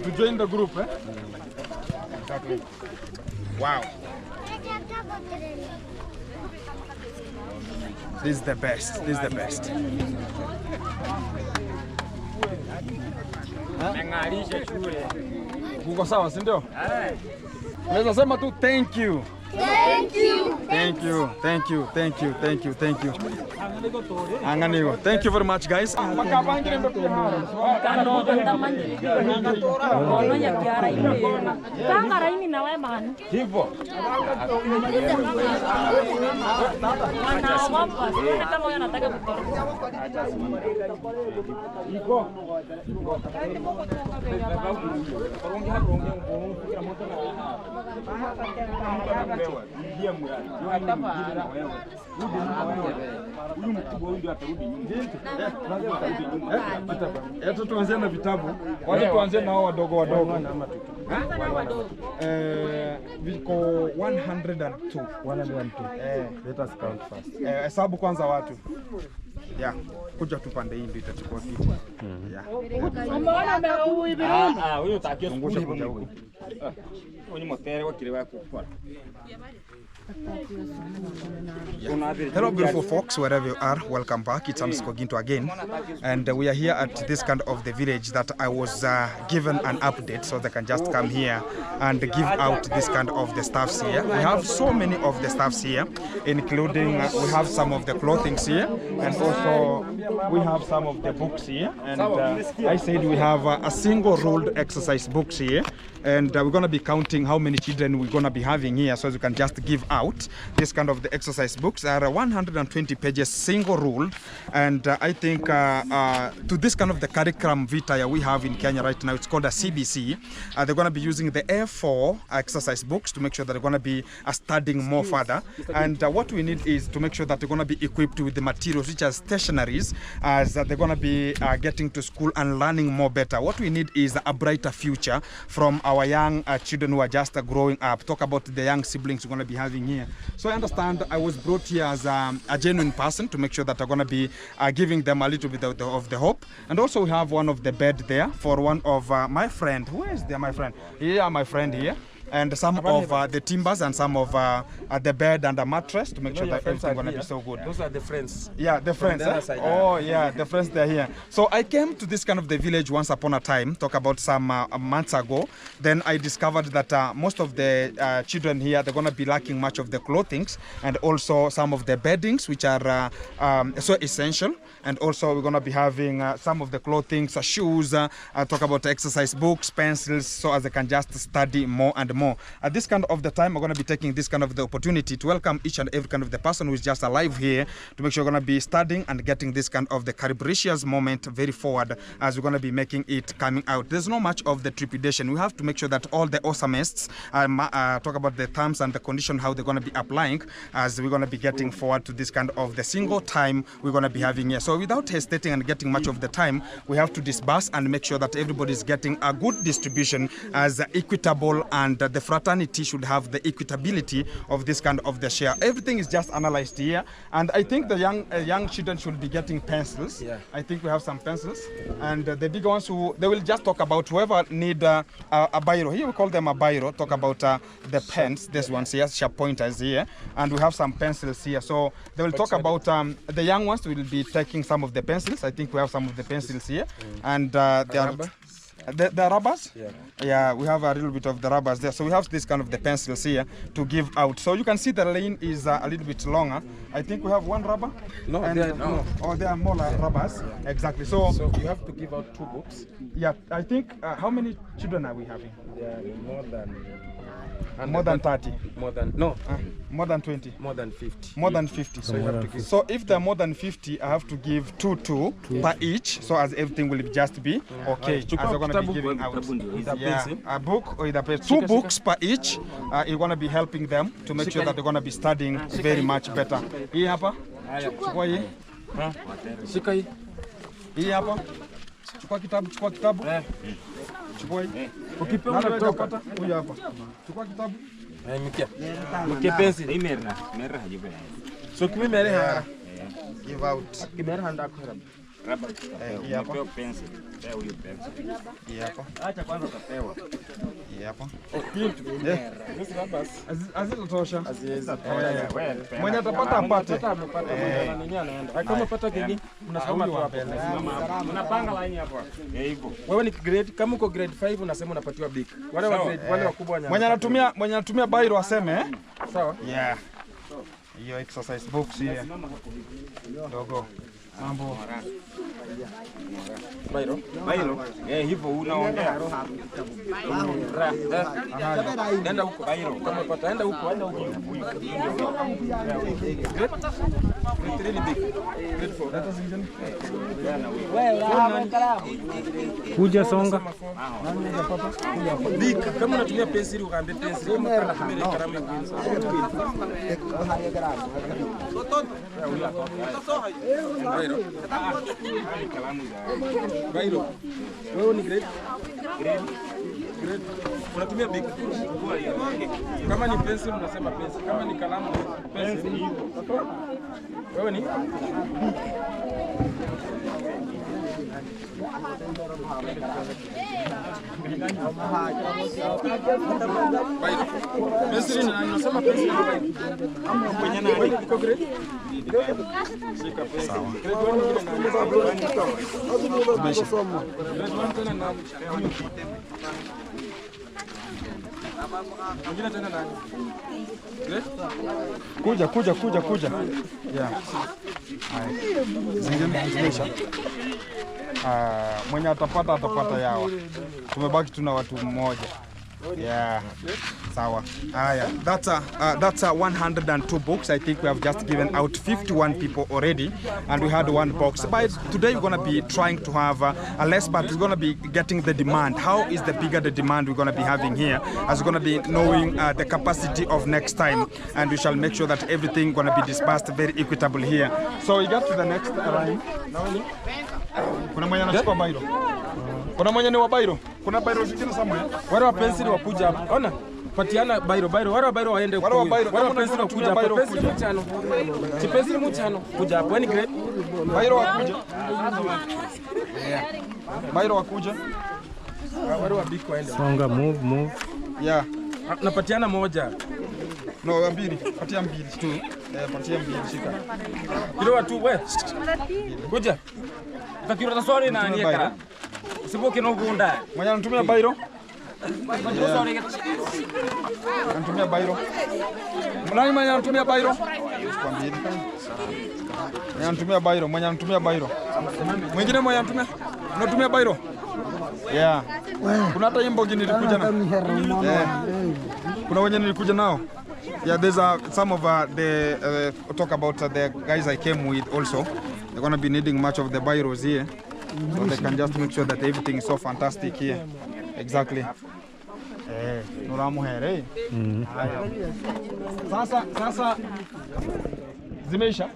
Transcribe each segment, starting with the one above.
To join the group, eh? Exactly. Wow. This is the best. This is the best. Kuko sawa, si ndio? Unaweza sema tu thank you. Thank you. Thank you. Thank you. Thank you. Thank you. Thank you. Anganigo. Thank you very much, guys. Tuanze na vitabu. Wacha tuanze na hao wadogo wadogo. Viko 102. 102. Let us count first. Hesabu kwanza watu. Yeah, kuja tu pande hii ndio itachukua kiti. Yeah. Huyo utakiwa kuja huko. Hello beautiful folks, wherever you are, welcome back. It's Koginto again, and we are here at this kind of the village that I was given an update, so they can just come here and give out this kind of the stuffs here. We have so many of the stuffs here, including we have some of the clothings here, and also we have some of the books here, and I said we have a single ruled exercise books here, and we're going to be counting how many children we're going to be having here, so you can just give out this kind of the exercise books. Are 120 pages single ruled, and I think to this kind of the curriculum vitae we have in Kenya right now, it's called a CBC. They're going to be using the A4 exercise books to make sure that they're going to be studying more further, and what we need is to make sure that they're going to be equipped with the materials which are stationaries, as they're going to be getting to school and learning more better. What we need is a brighter future from our young children who are just growing up. Talk about the young siblings we're going to be having here. So I understand I was brought here as a genuine person to make sure that I'm going to be giving them a little bit of the hope. And also we have one of the bed there for one of my friend. Who is there, my friend? Here, my friend here. And some of the timbers and some of the bed and the mattress to make sure that everything's going to be so good. Those are the friends. Yeah, the friends. Oh, yeah, the friends, they're here. So I came to this kind of the village once upon a time, talk about some months ago. Then I discovered that most of the children here, they're going to be lacking much of the clothings and also some of the beddings, which are so essential. And also we're going to be having some of the clothing, shoes, talk about exercise books, pencils, so as they can just study more and more. At this kind of the time, we're going to be taking this kind of the opportunity to welcome each and every kind of the person who is just alive here to make sure we're going to be studying and getting this kind of the calibracious moment very forward as we're going to be making it coming out. There's not much of the trepidation. We have to make sure that all the awesomeness talk about the terms and the condition, how they're going to be applying as we're going to be getting forward to this kind of the single time we're going to be having here. So without hesitating and getting much of the time, we have to disperse and make sure that everybody is getting a good distribution as equitable, and the fraternity should have the equitability of this kind of the share. Everything is just analyzed here, and I think the young children should be getting pencils. Yeah. I think we have some pencils, and the bigger ones they will just talk about whoever need a biro. Here we call them a biro. Talk about the pens. This one's here, sharp pointers here, and we have some pencils here. So they will talk about the young ones will be taking some of the pencils. I think we have some of the pencils here, and the rubbers. Yeah, we have a little bit of the rubbers there. So we have this kind of the pencils here to give out. So you can see the lane is a little bit longer. I think we have one rubber. No, there are more rubbers. Yeah. Exactly. So you have to give out 2 books. Yeah, I think how many children are we having? Yeah, more than 30. More than 20. More than 50. More than 50. So you have to give. So if there are more than 50, I have to give two per each, so as everything will just be okay. As we're going to be giving out a book or either 2 books per each. You're going to be helping them to make sure that they're going to be studying very much better. Hii hapa. Chukua hii. Shika hii. Hii hapa. Chukua kitabu. Chukua hii. Ukipewa unatoka. Huyu hapa. Chukua kitabu. Mkia pencil. Merah hajibu. So kimi mere ha. Give out. Kimera handa ko. Hii hapa. Pencil. Huyu pencil. Hii hapa. Acha kwanza utapewa. Hii hapa. Hizi labas. Azitosha. Mwenye atapata apate. Nini anaenda? Kama pata kingine mnasoma tu hapo. Unapanga line hapo. Hivyo. Wewe ni grade kama uko grade 5 unasema unapatiwa big. Wale wa grade wale wakubwa mwenye anatumia bairo aseme sawa? Yeah. Hiyo exercise books here. Dogo. Mambo. Bairo. Hivyo unaongea. Enda huko Bairo. Kama pata enda huko. Grade 3 big. Grade 4. Data zingine. Kuja songa. Big. Kama unatumia pencil ukaambia pencil hiyo mkana kamera karamu ya kwanza. Bairo. Wewe ni grade? Grade. Unatumia big. Kama ni pencil unasema pencil. Kama ni kalamu pencil. Wewe ni? Pencil ni unasema pencil ni Bairo. Kwenye na iko grade? Shika pencil. Sawa. Mwingine tena nani? Kuja. Yeah. Zingine zimesha. Mwenye atapata yao. Tumebaki tuna watu mmoja. Yeah. Sawa. That's 102 books. I think we have just given out 51 people already, and we had one box. But today we're going to be trying to have a less, but we're going to be getting the demand. How is the bigger the demand we're going to be having here? As we're going to be knowing the capacity of next time, and we shall make sure that everything going to be dispersed very equitably here. So we get to the next line. Kuna mwenye anachukua bairo. Kuna mwenye ni wa bairo. Kuna bairo zingine somewhere. Wale wa pencil wakuja hapa. Ona, patiana bairo. Wale wa bairo waende huko. Wale wa pencil wakuja hapa. Pencil mchano. Si pencil mchano. Kuja hapa. Ni grade. Bairo wakuja. Bairo wakuja. Wale wa big waende. Songa, move. Yeah. Napatiana moja. No, mbili. Patia mbili tu. Patia mbili shika. Kilo watu we. Kuja. Takira sorry na ni kara. Usipoke no gunda. Mwenye anatumia bairo? Anatumia bairo. Nani mwenye anatumia bairo? Kwa mbili. Mwenye anatumia bairo. Mwingine mwenye anatumia bairo? Yeah. Kuna hata imbo gini nilikuja na. Kuna wenye nilikuja nao. Yeah, there's some of the talk about the guys I came with also. They're going to be needing much of the biros here, so they can just make sure that everything is so fantastic here. Exactly. Nuramu here. Sasa zimeisha.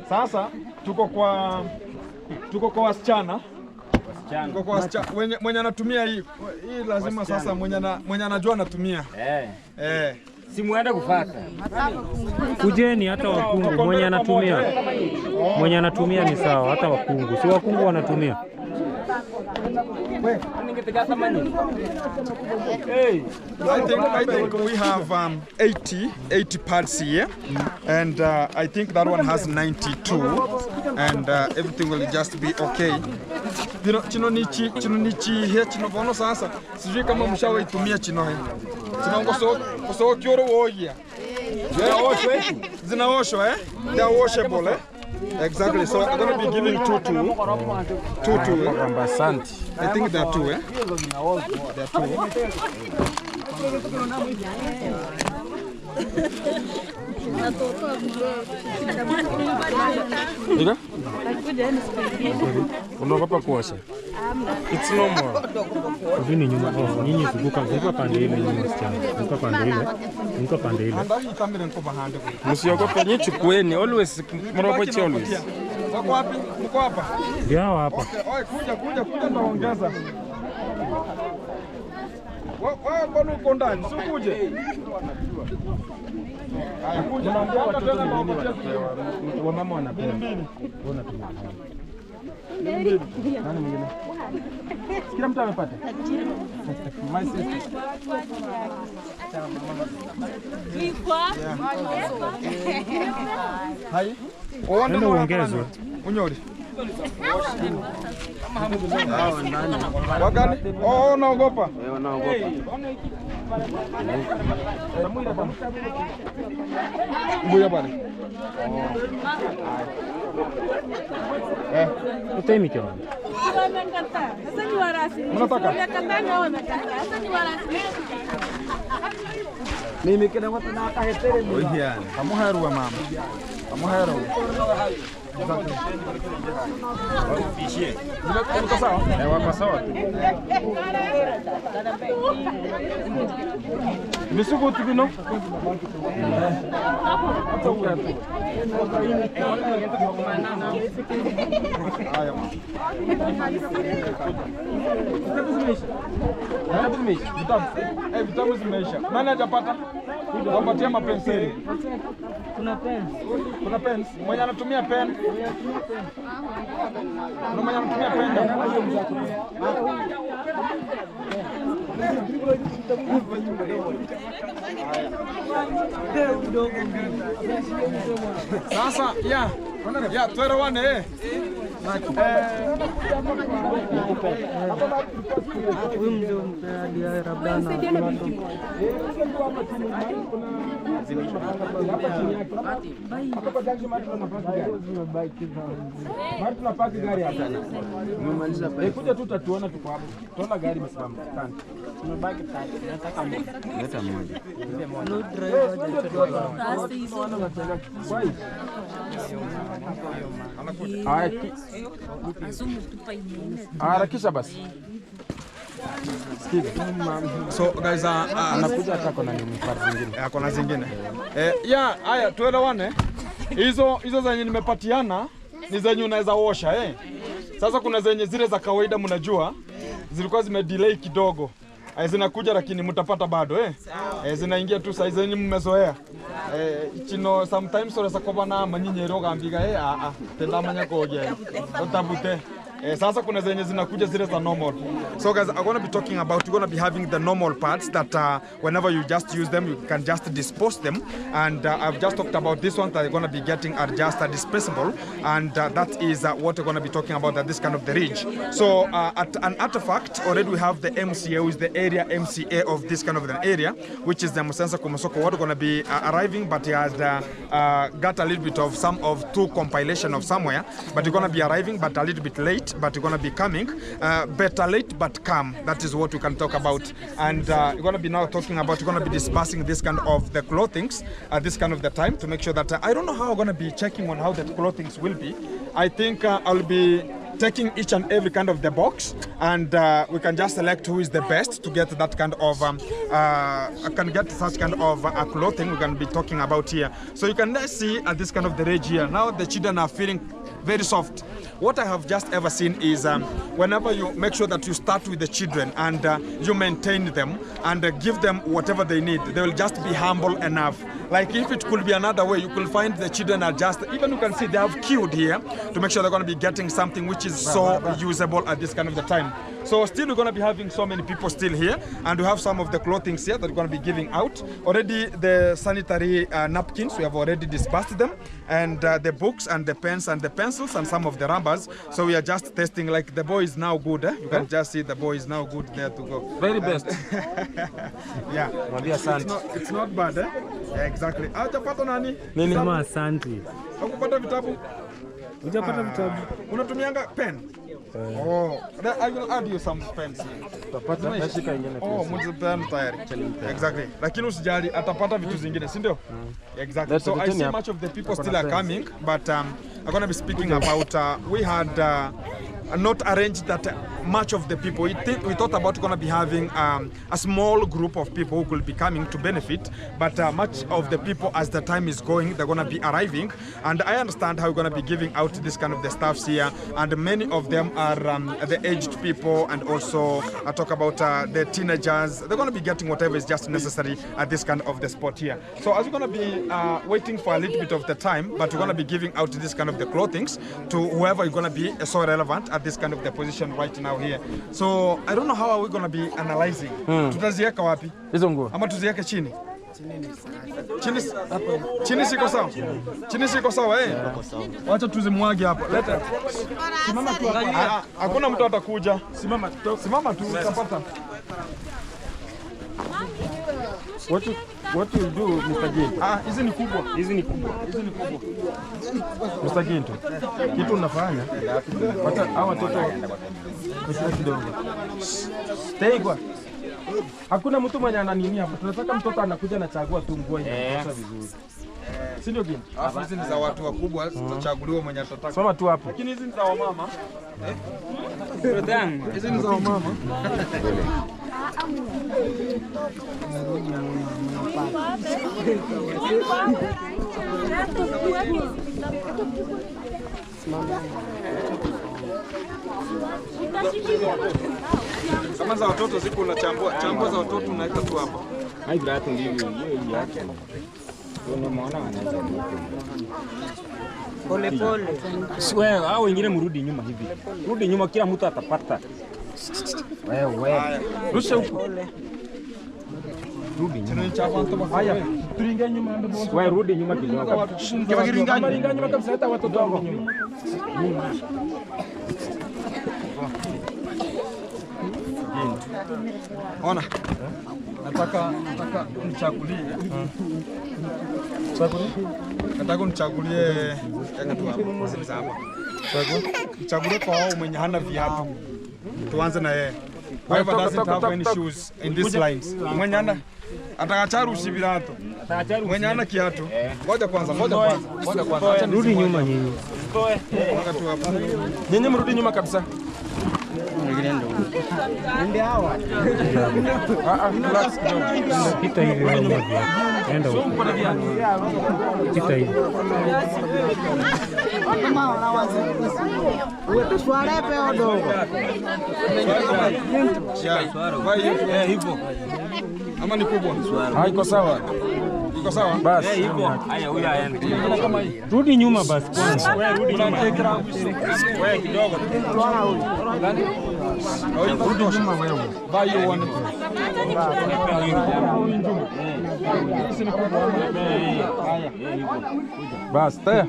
Sasa tuko kwa wasichana. Mwenye anatumia hii lazima sasa mwenye anajua anatumia. Si muende kufuata. Kujeni hata wakungu mwenye anatumia ni sawa, hata wakungu. Si wakungu wanatumia. I think we have 80 pads here, and I think that one has 92, and everything will just be okay. Chino nichi here chino bono sasa. Sijui kama mshawahi tumia chino hii. Chino kioro wogia. Zinaoshwa they are washable Exactly. So I'm going to be giving two. I think there are two. There are two. Unaogopa kuosha? It's normal. Hivi nyuma nyinyi vuka pande ile nyuma msichana. Vuka pande ile. Msiogope, nyinyi chukueni always mroboche always. Wako wapi? Mko hapa? Ndio hapa. Oi, kuja ndaongeza. Wewe bado uko ndani, si kuje. Haya, kuja naambia watoto ni nini wanapewa. Wamama wanapenda. Unatumia. Nani mwingine? Kila mtu amepata? My sister. Hai. Nenda uongezwe. Unyori. Wakani? Oh, naogopa. Wanaogopa. Mbuya pale. Utemi kiona. Mnataka? Mimi kile watu na kahetere mimi. Kamuheru wa mama. Kamuheru. Fishie. Niko sawa? Wako sawa tu. Misugu tibino. Haya. Vitabu zimeisha. Nani hajapata? Wapatia mapenseli. Kuna pens. Kuna pens. Mwenye anatumia pen. Kuna mwenye anatumia pen. Sasa ya tuelewane Huyu mzee mpeadi labda na tunapaki gari hapa. Kuja tu tatuona tuko hapo. Tuona gari imesimama. Tumebaki tatu. Nataka moja. Leta moja. no driver. Harakisha basi. So guys, Anakuja hata kona nini part zingine. Kona zingine. Haya tuelewane. Hizo zenye nimepatiana ni zenye unaweza osha Sasa kuna zenye zile za kawaida mnajua zilikuwa zimedelay kidogo. Zinakuja lakini mtapata bado zinaingia tu saa zenye mmezoea. Chino sometimes unaweza kuwa na manyinyero gambiga tenda manya koje. Utabute. Sasa kuna zenye zinakuja zile za normal. So guys, I'm going to be talking about, we're going to be having the normal parts that whenever you just use them, you can just dispose them. And I've just talked about this one that you're going to be getting are just disposable. And that is what we're going to be talking about at this kind of the ridge. So at an artifact, already we have the MCA, who is the area MCA of this kind of an area, which is the Musensa Kumasoko. What we're going to be arriving, but he has got a little bit of two compilation of somewhere, but you're going to be arriving, but a little bit late. But you're going to be coming better late but come. That is what we can talk about. And you're going to be now talking about, you're going to be discussing this kind of the clothings at this kind of the time to make sure that I don't know how I'm going to be checking on how the clothings will be. I think I'll be taking each and every kind of the box, and we can just select who is the best to get that kind of can get such kind of clothing we're going to be talking about here. So you can see at this kind of the range here. Now the children are feeling very soft. What I have just ever seen is whenever you make sure that you start with the children and you maintain them and give them whatever they need, they will just be humble enough. Like if it could be another way, you could find the children are just, even you can see they have queued here to make sure they're going to be getting something which is so usable at this kind of the time. So still we're going to be having so many people still here, and we have some of the clothing here that we're going to be giving out. Already the sanitary napkins, we have already dispersed them, and the books and the pens and the pencils and some of the rubbers. So we are just testing, like the boy is now good. You can just see the boy is now good there to go. Very best. Yeah. It's not bad, Yeah, exactly. Hujapata nani? Sema asante. Hukupata vitabu? Hujapata vitabu? Unatumianga pen? Oh, I will add you some pens. Utapata nashika ingine. Mjipeana tayari. Exactly. Lakini usijali, atapata vitu zingine, si ndio? Exactly. So I see much of the people still are coming, but I'm going to be speaking about we had not arranged that much of the people. We thought about going to be having a small group of people who could be coming to benefit, but much of the people, as the time is going, they're going to be arriving. And I understand how we're going to be giving out this kind of the stuffs here, and many of them are the aged people, and also I talk about the teenagers. They're going to be getting whatever is just necessary at this kind of the spot here. So as we're going to be waiting for a little bit of the time, but we're going to be giving out this kind of the clothings to whoever is going to be so relevant at this kind of the position right now here. So I don't know how are we going to be analyzing. Tutaziweka wapi? Hizo nguo. Ama tuziweke chini? Chini siko sawa? Chini siko sawa eh? Wacha tuzimwage hapa. Leta. Simama tu hapa. Hakuna mtu atakuja. Simama tu. Simama tu utapata. What you do, Mr. Ginto? Hizi ni kubwa. Hizi ni kubwa. Mr. Ginto, kitu unafanya hata hawa watoto kwa kidogo. Tegwa. Hakuna mtu mwenye ananini hapa. Tunataka mtoto anakuja anachagua tu nguo inatosha vizuri. Si ndio Ginto? Alafu hizi ni za watu wakubwa, zitachaguliwa mwenye atataka. Soma tu hapo. Lakini hizi ni za wamama. Hizi ni za wamama. Kama za watoto ziko unachambua, chambua za watoto unaweka tu hapa. Hai grato ndivyo hiyo yake. Unaona anaweza. Pole pole. Wewe hao wengine mrudi nyuma hivi. Rudi nyuma kila mtu atapata. Wewe. Rusha huko. Rudi nyuma. Haya, tuingie nyuma ndio. Wewe rudi nyuma kidogo. Kiringa nyuma kabisa hata watoto wako nyuma. Ona. Nataka unichagulie. Nataka unichagulie kitu hapa. Chagulie kwa wao mwenye hana viatu. Tuanze na yeye. Whoever doesn't have any shoes in these lines. Mwenye hana atakacharu usibirato. Mwenye hana kiatu. Ngoja kwanza. Acha Rudi nyuma nyinyi. Nyinyi mrudi nyuma kabisa. Ndio hawa. Relax kidogo. Pita hivi wewe una viatu. Enda huko. Pita hivi. Kama wanawazi. Uwe tuswale peo dogo. hivyo. Ama ni kubwa? Haiko sawa. Iko sawa? Basi. Haya huyu aende. Rudi nyuma basi kwanza. Wewe rudi nyuma. Wewe kidogo. Rudi nyuma wewe. Vaa hiyo uone. Basi taya.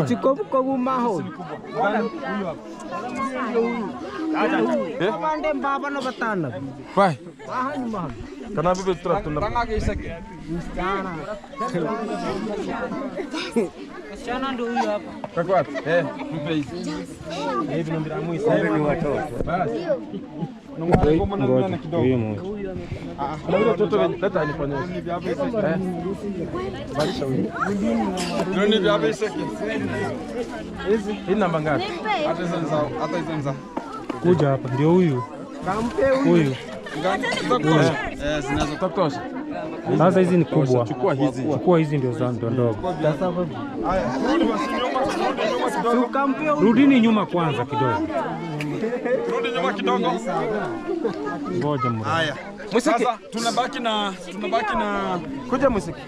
Chikobu maho. Mande baba no batana. Vai. Ahani maho. Kana bibi tuna. Tanga kisaki. Msichana ndio huyu hapa. Kakwapi? Mpe hizi. Hivi ndo ndiramu hizi. Ni watoto. Basi. Ngoja huyo mmoja. Na wale watoto leta anifanyie. Balisha huyu. Ndio vya beseki. Hii namba ngapi? Hata hizo nza. Kuja hapa ndio huyu. Kampe Huyu. Zinazotosha. Sasa hizi ni kubwa. Chukua hizi. Chukua hizi ndio za ndogo. Haya, kampe Rudini nyuma kwanza kidogo. rudi nyuma kidogo. Ngoja mra. Haya. Sasa tunabaki na Kuja muziki.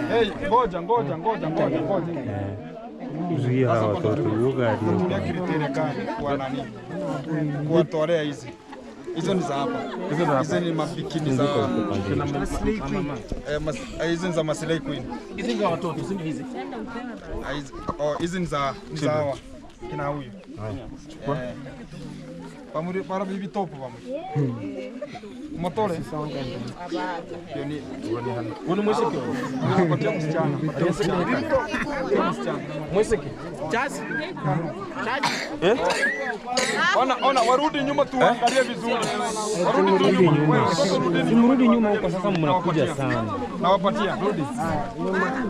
hey, ngoja. Zuia hawa watoto uoga Tulia kriteria gani kwa nani? Kuwatolea hizi. Hizo ni za hapa. Hizo ni mabikini za hizi ni za Maslay Queen. Hizi ndio watoto, si hizi. Hizi ni za hawa. Kina huyu. Chukua. Pamoja para bibi topo pamoja. Motore. Uni mwisiki. Patia msichana. Mwisiki. Chazi. Ona warudi nyuma tuangalie vizuri. Warudi nyuma. Simrudi nyuma huko sasa mnakuja sana. Nawapatia. Rudi.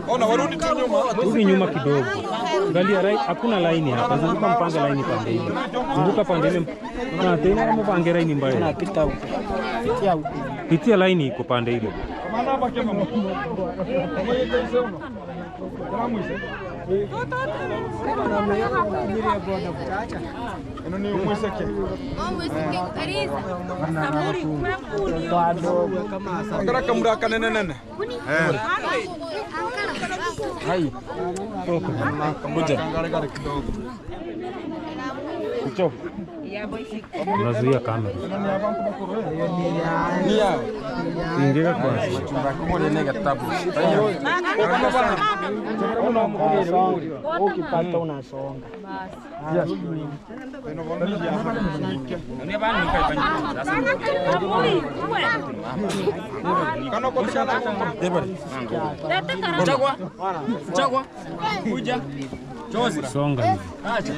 Ona warudi tu nyuma. Rudi nyuma kidogo. Angalia hakuna line hapa. Zunguka mpange line pande ile. Zunguka pande ile. Na tena mpange line mbaya. Napita huko. Pitia line iko pande ile. Maana hapa kama unazuia kamera. Ingia kwanza. Ukipata unasonga. Chagua. Kuja. Chozi. Songa hivi. Acha.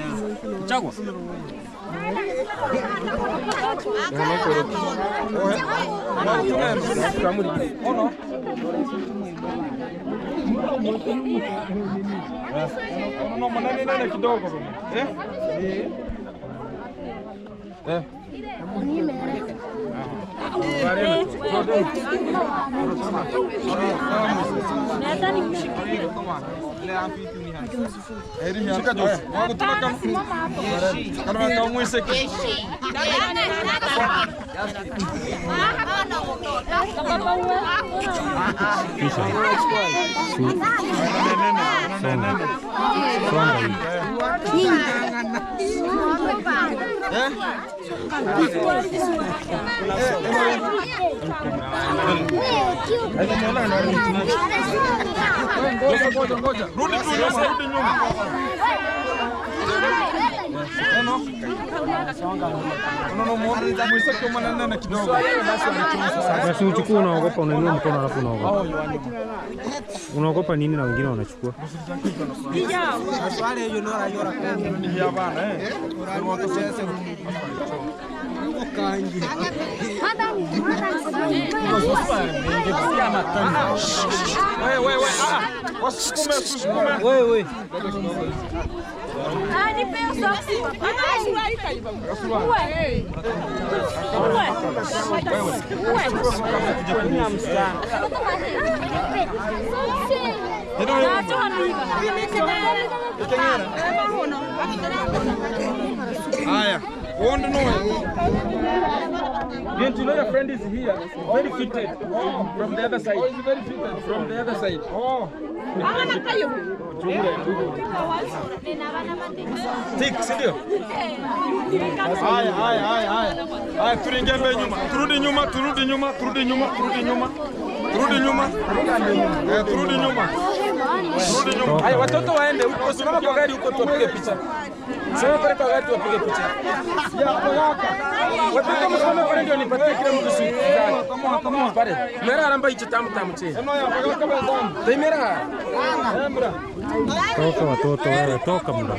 Chagua. Basi uchukue, unaogopa, unainua mkono alafu unaogopa. Unaogopa nini na wengine wanachukua? Wewe. Didn't you know your friend is here? Very fitted. From the other side. Very fitted. From the other side. Tik, sindio? Haya, turingembe nyuma. Turudi nyuma. Haya, watoto waende huko, simama kwa gari huko tupige picha. Sema pale kwa gari tupige picha. Watoto msimame pale ndio nipatie kila mtu switi zake. Kama pale. Mera namba hicho tamu che. Mera. Toka watoto wewe, toka mda.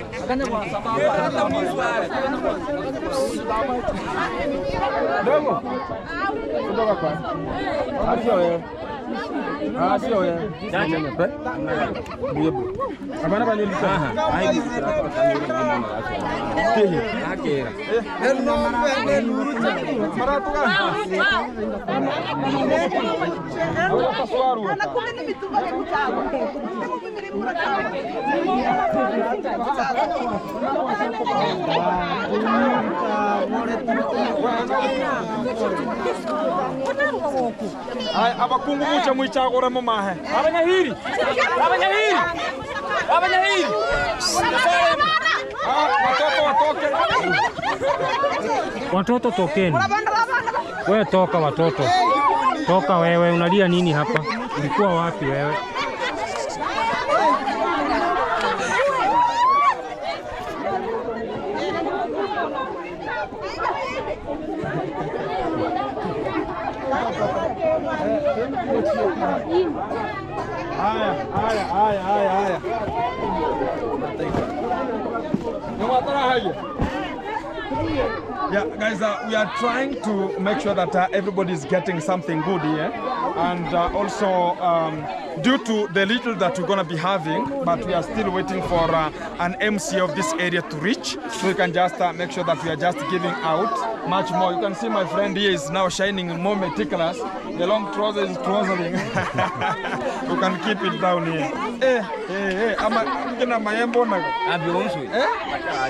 Dogo. Kutoka kwa. Asio wewe. Asio wewe. Chacha mpe. Muyebo. Abana bali litaha. Ai hapa kama Kehe. Akera. Maratu gani? Abakungu mucha mwichagora mu mahe. Abanyahiri. Watoto tokeni. Wewe toka watoto. Toka wewe, unalia nini hapa? Ulikuwa wapi wewe? Haya. Yeah, guys, we are trying to make sure that everybody is getting something good here, and also due to the little that we're going to be having, but we are still waiting for an MC of this area to reach, so we can just make sure that we are just giving out much more. You can see my friend here is now shining more meticulous. The long trouser is trousering. You can keep it down here.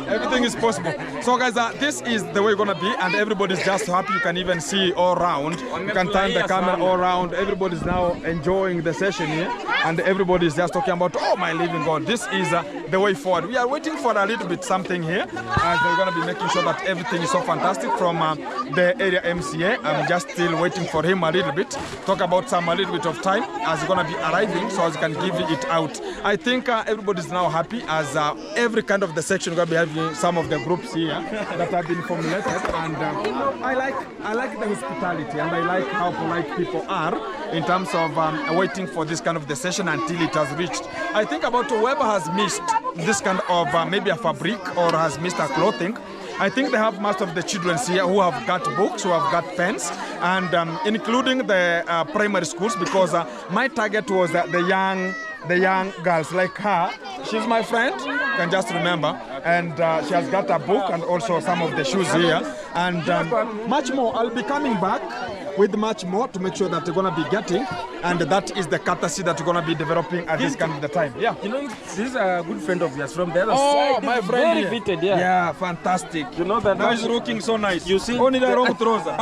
Everything is possible. So guys, this is the way it's gonna be, and everybody's just happy. You can even see all around. You can turn the camera all around. Everybody's now enjoying the session here, and everybody's just talking about, oh my living God, this is the way forward. We are waiting for a little bit something here, as they're gonna be making sure that everything is so fantastic from the area MCA. I'm just still waiting for him a little bit, talk about a little bit of time as he's gonna be arriving, so as he can give it out. I think everybody's now happy, as every kind of the section gonna be having some of the groups here that have been formulated, and I like the hospitality, and I like how polite people are in terms of waiting for this kind of the session until it has reached. I think about whoever has missed this kind of maybe a fabric or has missed a clothing, I think they have most of the children here who have got books, who have got pens, and including the primary schools, because my target was the young girls like her. She's my friend, you can just remember, and she has got a book and also some of the shoes here, and much more. I'll be coming back with much more to make sure that they're going to be getting, and that is the courtesy that we're going to be developing at this kind of the time. Yeah. You know, this is a good friend of yours from the other side. Oh, my friend. Very fitted, yeah. Yeah, fantastic. You know that now he's looking so nice. You see? Only the wrong trouser.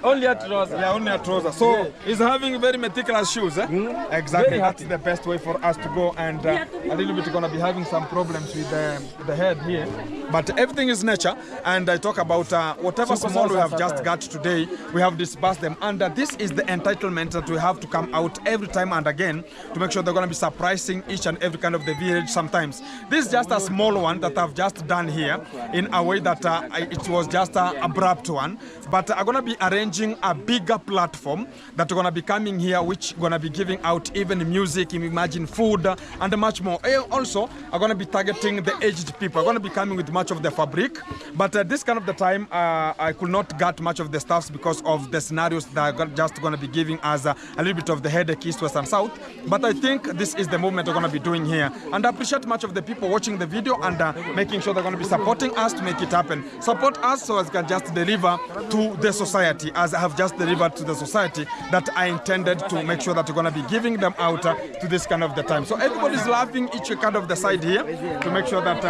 Only a trouser. Yeah, only a trouser. So he's having very meticulous shoes. Exactly. That's the best way for us to go, and a little bit going to be having some problems with the head here. But everything is nature, and I talk about whatever small we have just got today, we have disbursed them, and this is the entitlement that we have to come out every time and again to make sure they're going to be surprising each and every kind of the village sometimes. This is just a small one that I've just done here in a way that it was just an abrupt one, but I'm going to be arranging a bigger platform that we're going to be coming here, which going to be giving out even music, imagine food, and much more. Also, I'm going to be targeting the aged people. I'm going to be coming with much of the fabric, but this kind of the time I could not get much of the stuffs because of the scenarios that are just going to be giving us a little bit of the headache, east, west, and south. But I think this is the movement we're going to be doing here, and I appreciate much of the people watching the video and making sure they're going to be supporting us to make it happen. Support us so as I can just deliver to the society, as I have just delivered to the society that I intended to make sure that we're going to be giving them out to this kind of the time. So everybody's laughing each kind of the side here to make sure that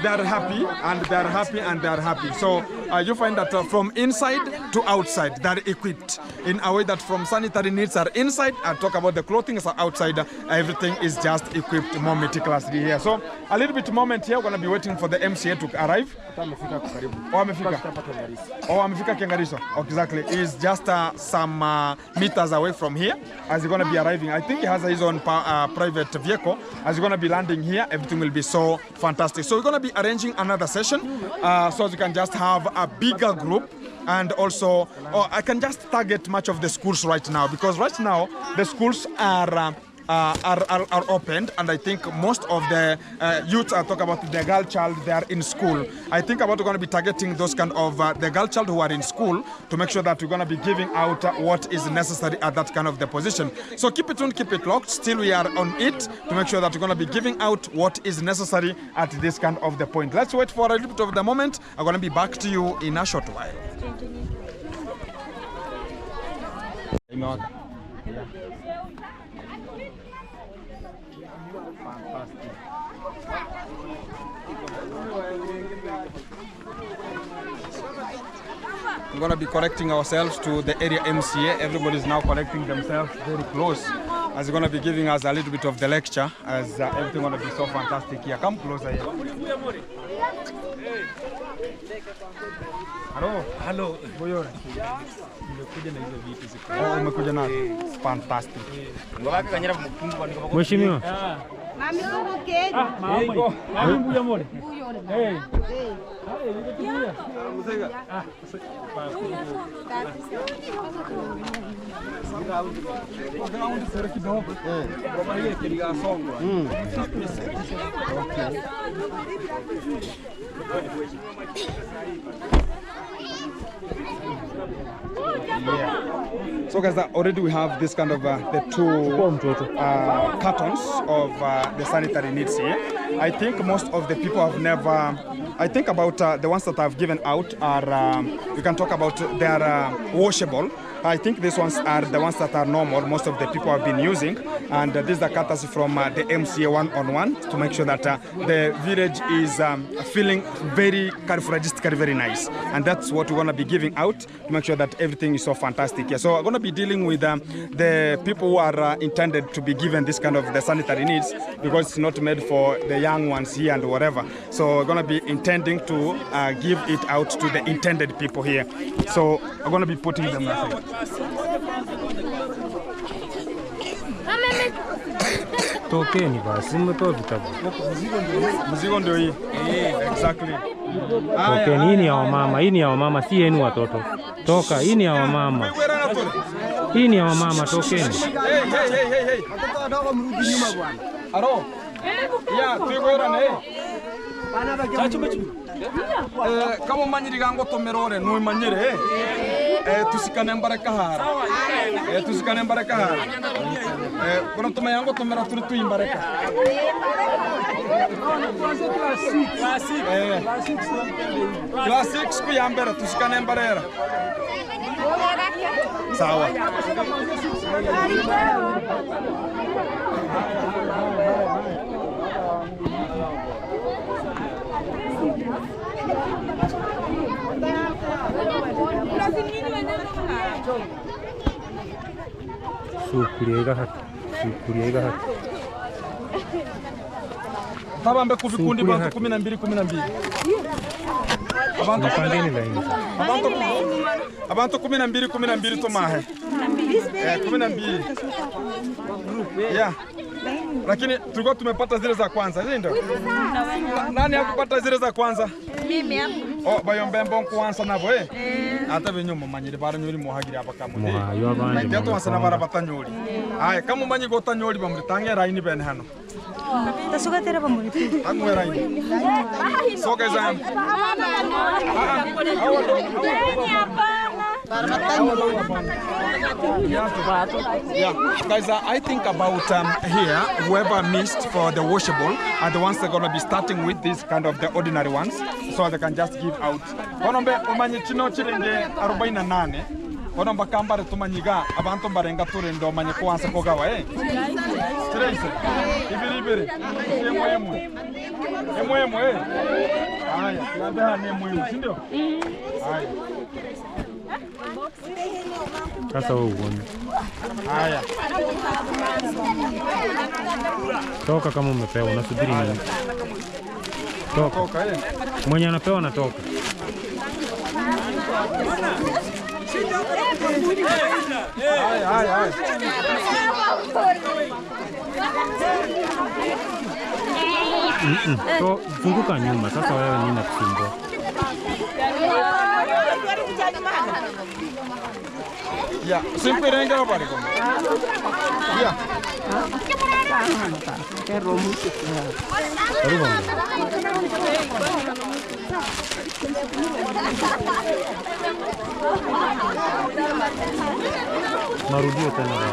they are happy, and they are happy, and they are happy. So you find that from inside to outside, they're equipped in a way that from sanitary needs are inside, and talk about the clothing is outside, everything is just equipped more meticulously here. So a little bit moment here, we're going to be waiting for the MCA to arrive. Amefika Kiangariso. Exactly. He's just some meters away from here as he's going to be arriving. I think he has his own private vehicle. As he's going to be landing here, everything will be so fantastic. So we're going to be arranging another session so you can just have a bigger group. And also, I can just target much of the schools right now, because right now the schools are opened, and I think most of the youths are talking about the girl child, they are in school. I think about we're going to be targeting those kind of the girl child who are in school to make sure that we're going to be giving out what is necessary at that kind of the position. So keep it tuned, keep it locked. Still we are on it to make sure that we're going to be giving out what is necessary at this kind of the point. Let's wait for a little bit of the moment. I'm going to be back to you in a short while. We're going to be connecting ourselves to the area MCA. Everybody's now connecting themselves very close, as they're going to be giving us a little bit of the lecture, as everything going to be so fantastic here. Come closer here. Hello. Hello. Boyora. Oh, umekuja na fantastic. Mheshimiwa. Hey. Yeah. So guys, already we have this kind of the two cartons of the sanitary needs here. I think most of the people have never, I think about the ones that I've given out are, we can talk about they are washable. I think these ones are the ones that are normal, most of the people have been using. And this is the courtesy from the MCA one-on-one to make sure that the village is feeling very carefragistically very nice. And that's what we're going to be giving out to make sure that everything is so fantastic. Yeah, so I'm going to be dealing with the people who are intended to be given this kind of the sanitary needs, because it's not made for the young ones here and whatever. So we're going to be intending to give it out to the intended people here. So I'm going to be putting them aside. Tokeni basi, mmetoa vitabu. Mzigo ndio hii. Exactly. Tokeni, hii ni ya wamama, hii ni ya wamama, si yenu watoto. Toka, hii ni ya wamama. Hii ni ya wamama, tokeni. Hey. Watoto wadogo mrudi nyuma bwana. Aro. Ya, tuigorane. Kama manyiriga ngo tomerore no manyire tusikane mbaraka hara tusikane mbaraka hara kuna tumayango tomera turi tuyimbaraka classics kuyambera tusikane mbarera sawa. Sukuria hatu. Tabambe ku vikundi bantu 12. Abantu 12 tomahe. 12. Yeah. Lakini tulikuwa tumepata zile za kwanza, ndio? Nani hakupata zile za kwanza? Mimi hapo. Oh, bayombe mbonko wansa nabo ata binyuma manyire baranyuri muhagira abakamude. Muhayo abanje. Ndio wasana barabatanyuri. Aya, kama manyi gotanyuri bamuritange raini bene hano. Tasugatera bamuri. Angwe raini. So guys, yeah, guys, I think about here, whoever missed for the washable are the ones that are going to be starting with this kind of the ordinary ones, so they can just give out. Konombe umanyi chino chirenge 48. Konomba kambare tumanyiga abantu barenga turendo manye kuanza kogawa Trace. Ibiri. Emwemu Haya, labda ni muhimu, si ndio? Haya. Sasa wewe uone. Haya. Toka kama umepewa, unasubiri nini? Toka. Mwenye anapewa anatoka. Haya. So, zunguka nyuma. Sasa wewe nini nakusumbua? Ya, simple renga habari kwa. Ya. Karibu. Marudio tena bwana.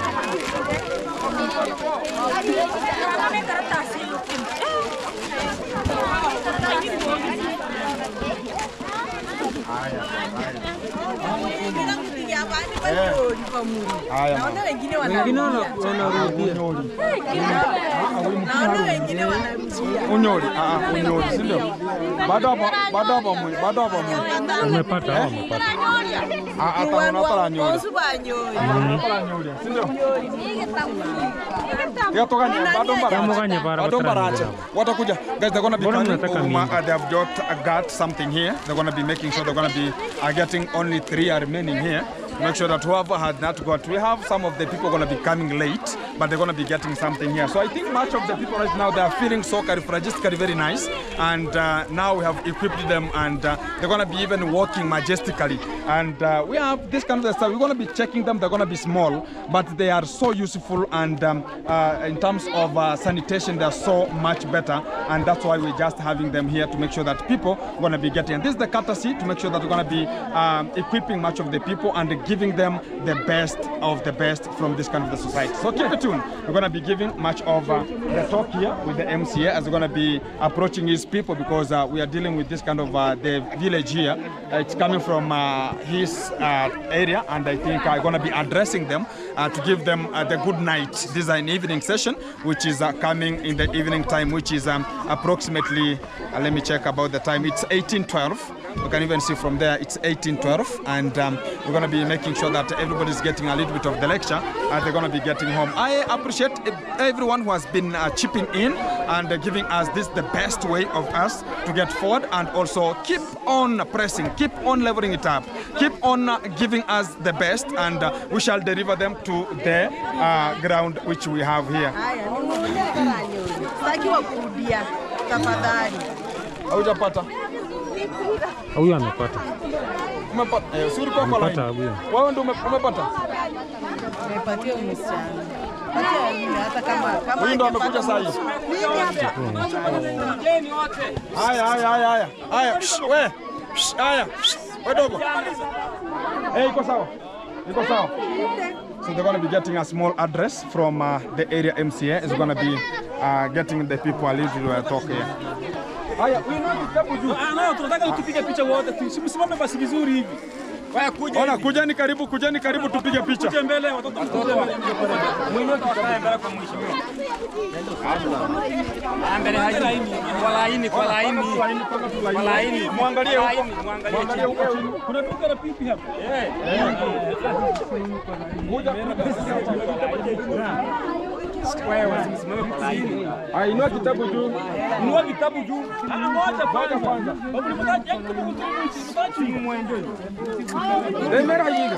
Naona wengine wanarudia. Naona wengine wanarudia. Unyori, si ndio? Bado hapa mwe. Umepata au umepata? Unataka nyori. Si ndio? Bado mbaracha. Watakuja. Guys, they're going to be coming. They have got something here. They're going to be making sure they're going to be getting only 3 are remaining here. Make sure that whoever had not got, we have some of the people going to be coming late. but they're going to be getting something here. So I think much of the people right now, they are feeling so charismatically very nice, and now we have equipped them, and they're going to be even walking majestically. And we have this kind of stuff. We're going to be checking them. They're going to be small, but they are so useful, and in terms of sanitation, they're so much better, and that's why we're just having them here to make sure that people are going to be getting. And this is the courtesy to make sure that we're going to be equipping much of the people and giving them the best of the best from this kind of the society. So keep it tuned. We're going to be giving much of the talk here with the MCA as we're going to be approaching his people, because we are dealing with this kind of the village here. It's coming from his area, and I think I'm going to be addressing them to give them the good night. This is an evening session which is coming in the evening time, which is approximately, let me check about the time, it's 18:12. You can even see from there it's 18:12, and we're going to be making sure that everybody's getting a little bit of the lecture and they're going to be getting home. I appreciate everyone who has been chipping in and giving us this the best way of us to get forward, and also keep on pressing, keep on leveling it up, keep on giving us the best, and we shall deliver them to the ground which we have here. Haujapata? Huyu amepata. Umepata? Suri kwa line. Huyu. Wewe ndio umepata? Nimepatia msichana. Hata kama Huyu ndio amekuja saa hii. Haya. Haya. Wewe. Haya. Wewe dogo. Iko sawa. Iko sawa. So they're going to be getting a small address from the area MCA. Is going to be getting the people a little talk here. Haya, tunataka tupige picha wote. Tusimame basi vizuri hivi. Ona, kujeni karibu tupige picha. Kuja mbele watoto. Mwinue tukae mbele kwa mheshimiwa. Mbele haini. Kwa laini. Muangalie huko. Kuna duka la pipi hapa. Inua kitabu juu. Ngoja kwanza. Mera hivi.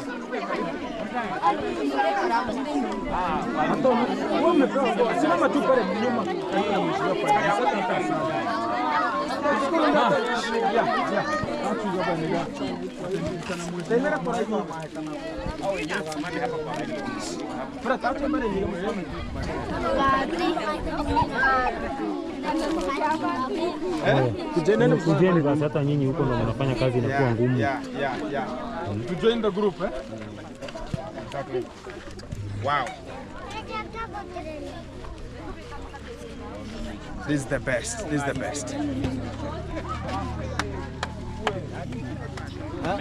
Simama tu pale nyuma. Kujeni basi, hata nyinyi huko ndo mnafanya kazi inakuwa ngumu. Yeah. To join the group, eh? Exactly. Wow. This is the best.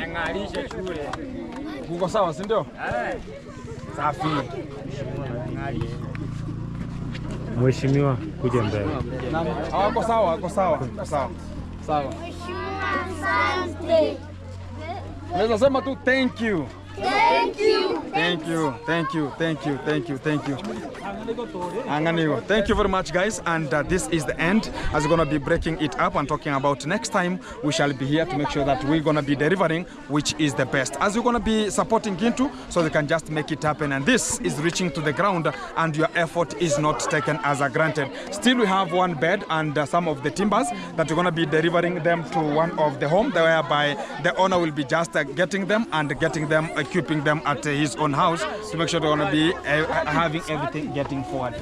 Ngalisha shule. Kuko sawa, si ndio? Safi. Mheshimiwa, kuja mbele. Wako sawa. Sawa. Naweza sema tu thank you. Thank you. Thank you very much, guys, and this is the end, as we're going to be breaking it up and talking about next time we shall be here to make sure that we're going to be delivering which is the best, as we're going to be supporting Gintu so they can just make it happen, and this is reaching to the ground and your effort is not taken as a granted. Still we have one bed and some of the timbers that we're going to be delivering them to one of the home, whereby the owner will be just getting them and getting them, equipping them at his own house to make sure they're going to be having everything getting forward.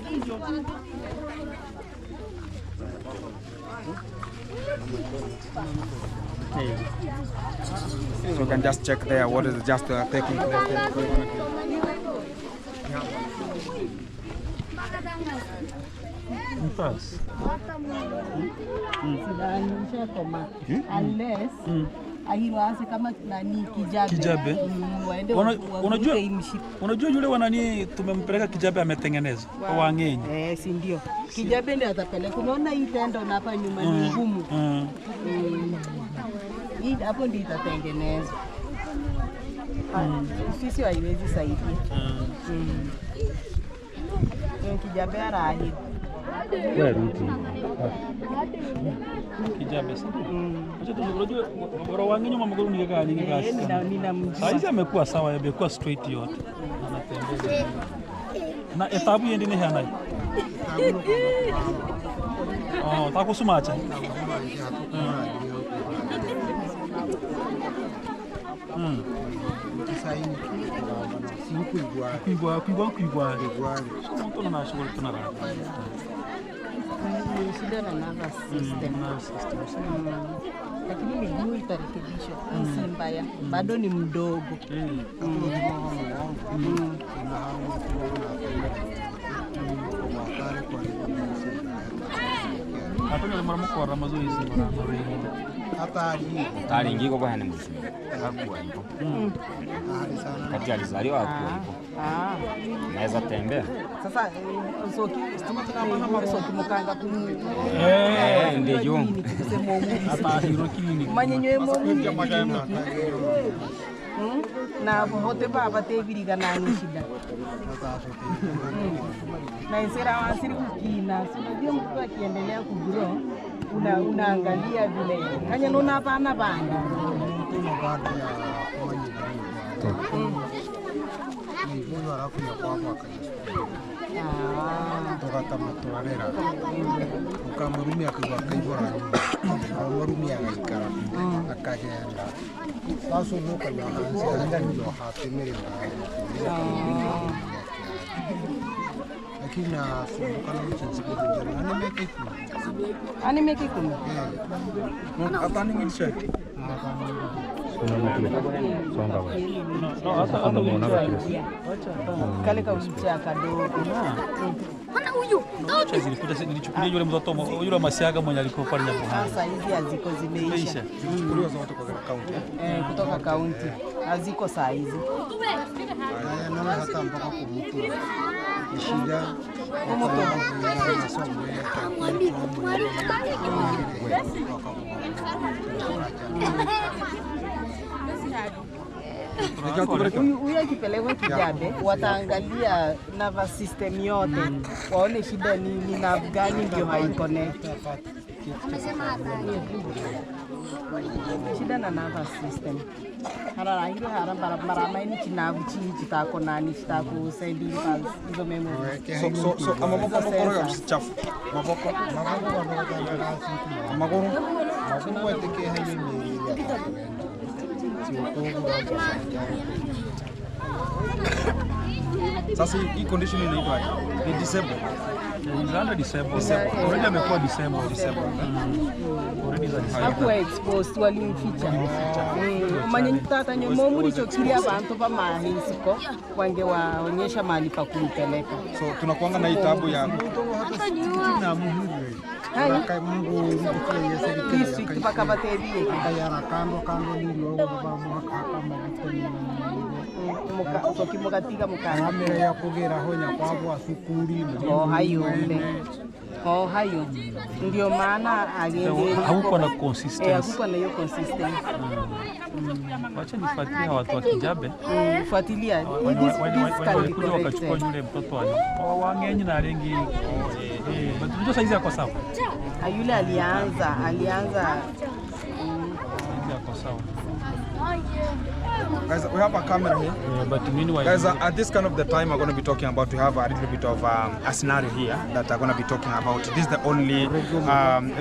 So you can just check there what is just taking place. Unless ahiwaase kama nani Kijabe. Unajua yule wanani tumempeleka Kijabe ametengeneza kwa Wang'enyi. Si ndio. Kijabe ndiye atapeleka. Unaona hii tendo na hapa nyuma ni ngumu. Hii hapo ndio itatengenezwa. Sisi haiwezi saidia. Kijabe arahi. Wewe rudi. Kijabe sasa. Unajua bora Wang'enyi mamaguru ni gani Ninamjua. Sasa amekuwa sawa, amekuwa straight yote. Anatembea. Na etabu yendi ni hana. Oh, tako sumacha. Kuigwa. Mtu na shughuli tunara. Ni shida na nervous system. Lakini miguu itarekebishwa, si mbaya, bado ni mdogo. Hapo ni mara mkora mazoezi Hatari ingiko kwa hani mzima. Hakuwa hivyo. Kati alizaliwa hakuwa hivyo. Naweza tembea. Sasa soki mukanga Ndio. hata hiro clinic. manyenyo emo na hote baba tebiriga nani shida na isera wasiri kukina unajua mtu akiendelea kugrow unaangalia vile kanya nuna hapana bana tugatamutwarira ukamurumia akaigora amurumia agaikara akagenda sasa uvuka naanza ndio hatimiri lakini nasumbuka na mchinzi animeke kumi hata ningilisha kale kaucha kadogo Hana huyu. Zilikuta nilichukulia yule mtoto yule masiaga mwenye alikuwa pale hapo. sasa hizi haziko zimeisha zilichukuliwa zote kwa kaunti kutoka kaunti haziko saa hizi naona hata mpaka kumutu shida huyu akipelekwa Kijabe wataangalia nervous system yote waone shida ni nerve gani ndio haiconnect. Shida na nervous system harara hilo marama ni kinavu chini kitako nani kitako sending pulse hizo memory so amaboko ya chafu maboko maguru weteke hali ni sasa hii condition inaitwa ni disabled. Already amekuwa disabled. hakuwa exposed walimficha manye nitata nyomo muri chokilia abantu bamahisiko wange waonyesha mahali pa kumpeleka So tunakuanga na itabu ya district bakabatebie mukatiga mukanga ya kugera honya kwabo asukuri hayo ndio maana agende Hakuwa na consistency. hakuwa na hiyo consistency Wacha nifuatilie watu wa Kijabe. fuatilia Walikuja wakachukua yule mtoto wa Ngenyi na Rengi. Ndio saizi yako sawa. Yule alianza Saizi yako sawa. guys, we have a camera here. But meanwhile, Guys, at this kind of the time, we're going to be talking about, we have a little bit of a scenario here that I'm going to be talking about. This is the only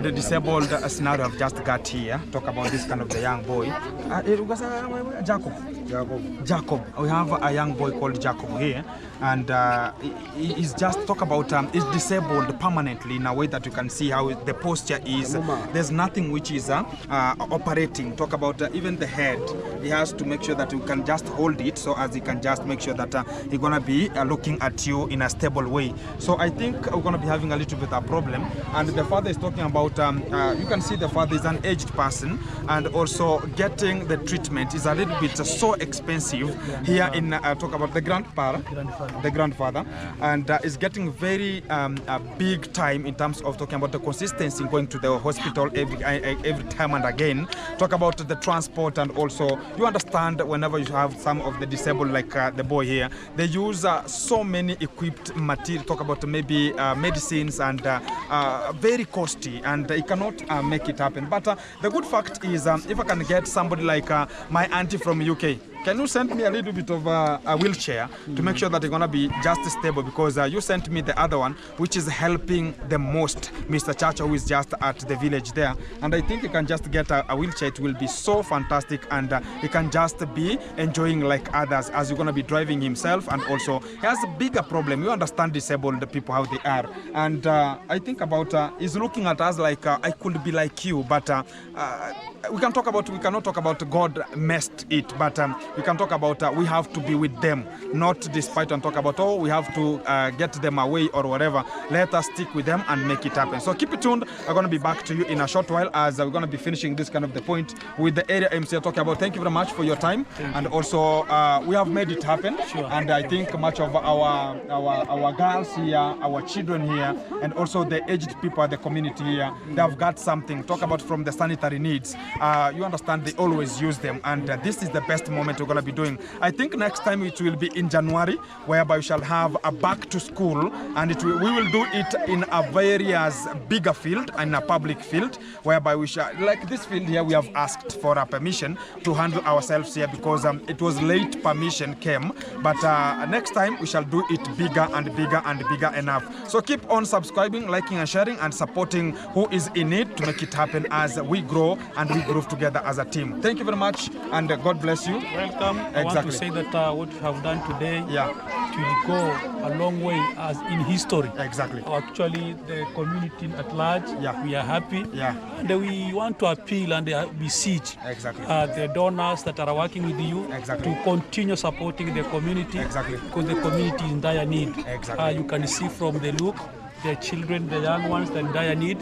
the disabled scenario I've just got here. Talk about this kind of the young boy. Jacob. We have a young boy called Jacob here. And he's just talk about, he's disabled permanently in a way that you can see how the posture is. There's nothing which is operating. Talk about even the head. He has to make sure that you can just hold it so as he can just make sure that he's gonna be looking at you in a stable way. So I think we're gonna be having a little bit of a problem. And the father is talking about, you can see the father is an aged person, and also getting the treatment is a little bit so expensive here in talk about the grandfather, and is getting very big time in terms of talking about the consistency going to the hospital every time and again. Talk about the transport, and also you understand whenever you have some of the disabled like the boy here, they use so many equipped material. Talk about maybe medicines and very costly, and he cannot make it happen. But the good fact is if I can get somebody like my auntie from UK, can you send me a little bit of a wheelchair to make sure that it's gonna be just stable, because you sent me the other one, which is helping the most, Mr. Chacha, who is just at the village there, and I think you can just get a wheelchair. It will be so fantastic, and he can just be enjoying like others, as you're gonna be driving himself, and also he has a bigger problem. You understand disabled people how they are, and I think about he's looking at us like I could be like you, but we cannot talk about God messed it, but we can talk about we have to be with them, not despite and talk about we have to get them away or whatever. Let us stick with them and make it happen. So keep it tuned. I'm going to be back to you in a short while, as we're going to be finishing this kind of the point with the area MC talking about. Thank you very much for your time, and also we have made it happen. Sure. And I think much of our girls here, our children here, and also the aged people at the community here, they have got something. Talk about from the sanitary needs. You understand, they always use them, and this is the best moment we're going to be doing. I think next time it will be in January, whereby we shall have a back to school, and we will do it in a various bigger field, in a public field, whereby we shall, like this field here, we have asked for a permission to handle ourselves here, because it was late permission came, but next time we shall do it bigger and bigger and bigger enough. So keep on subscribing, liking and sharing, and supporting who is in need to make it happen as we grow and we grow together as a team. Thank you very much, and God bless you. Welcome. I want to say that what we have done today, it will go a long way as in history. Exactly. Actually, the community at large, we are happy. And we want to appeal and beseech the donors that are working with you to continue supporting the community, because the community is in dire need. You can see from the look, the children, the young ones, the dire need.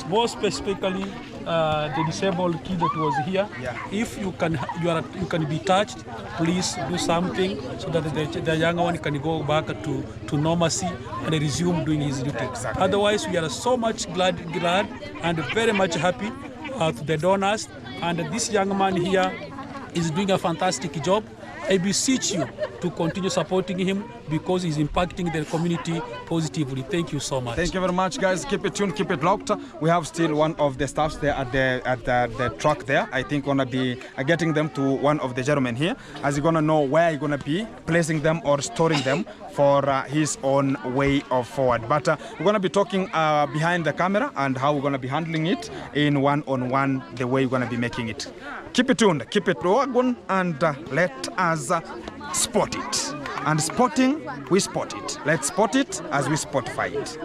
More specifically, the disabled kid that was here. If you can be touched, please do something so that the younger one can go back to normalcy and resume doing his duty. Otherwise, we are so much glad and very much happy to the donors. And this young man here is doing a fantastic job. I beseech you to continue supporting him, because he's impacting the community positively. Thank you so much. Thank you very much, guys. Keep it tuned, keep it locked. We have still one of the staffs there at the truck there. I think gonna be getting them to one of the gentlemen here, as he's gonna know where he's gonna be placing them or storing them for his own way of forward. But we're gonna be talking behind the camera and how we're gonna be handling it in one-on-one, the way we're gonna be making it. Keep it tuned, keep it wagon, and let us spot it. And spotting, we spot it. Let's spot it as we Spotify it.